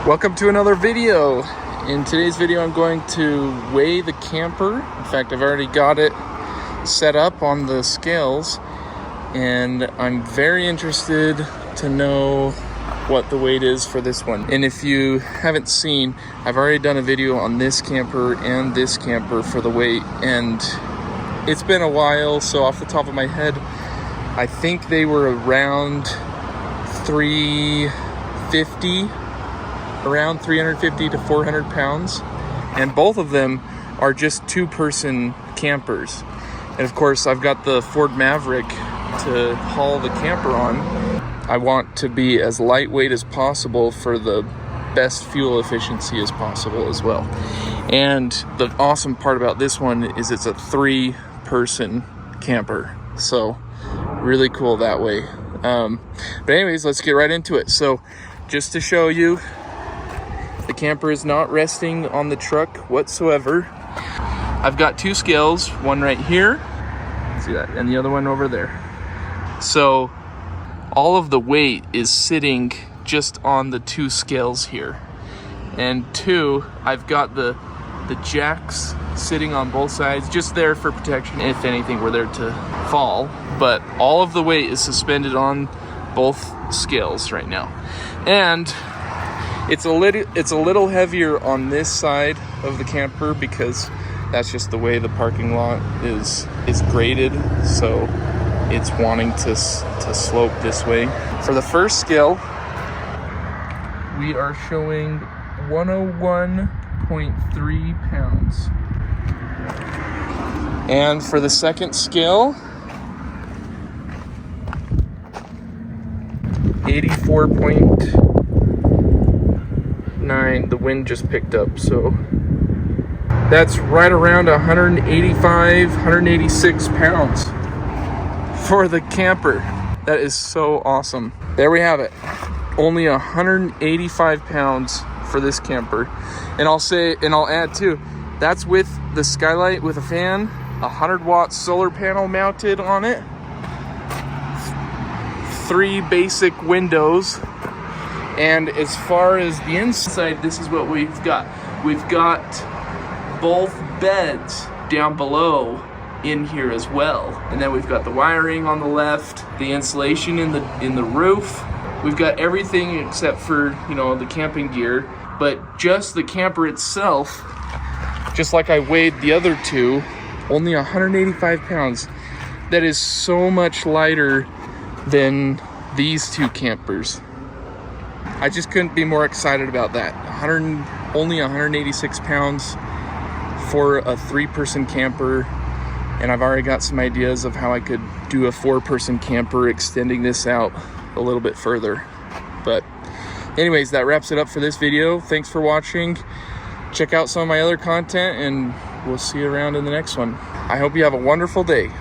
Welcome to another video. In today's video, I'm going to weigh the camper. In fact, I've already got it set up on the scales, and I'm very interested to know what the weight is for this one. And if you haven't seen, I've already done a video on this camper and this camper for the weight, and it's been a while, so off the top of my head, I think they were around 350 to 400 pounds, and both of them are just two-person campers. And of course, I've got the Ford Maverick to haul the camper on. I want to be as lightweight as possible for the best fuel efficiency as possible as well. And the awesome part about this one is it's a three-person camper, so really cool that way. But anyways, let's get right into it. So just to show you, the camper is not resting on the truck whatsoever. I've got two scales, one right here, see that, and the other one over there. So all of the weight is sitting just on the two scales here. And two, I've got the jacks sitting on both sides, just there for protection if anything were there to fall. But all of the weight is suspended on both scales right now. And it's a little heavier on this side of the camper because that's just the way the parking lot is graded, so it's wanting to slope this way. For the first scale, we are showing 101.3 pounds. And for the second scale, 84.9. The wind just picked up, so that's right around 186 pounds for the camper. That is so awesome. There we have it. Only 185 pounds for this camper. And I'll add too, that's with the skylight with a fan, 100-watt solar panel mounted on it, 3 basic windows. And as far as the inside, this is what we've got. We've got both beds down below in here as well. And then we've got the wiring on the left, the insulation in the roof. We've got everything except for, the camping gear. But just the camper itself, just like I weighed the other two, only 185 pounds. That is so much lighter than these two campers. I just couldn't be more excited about that. Only 186 pounds for a 3-person camper, and I've already got some ideas of how I could do a 4-person camper, extending this out a little bit further. But anyways, that wraps it up for this video. Thanks for watching. Check out some of my other content, and we'll see you around in the next one. I hope you have a wonderful day.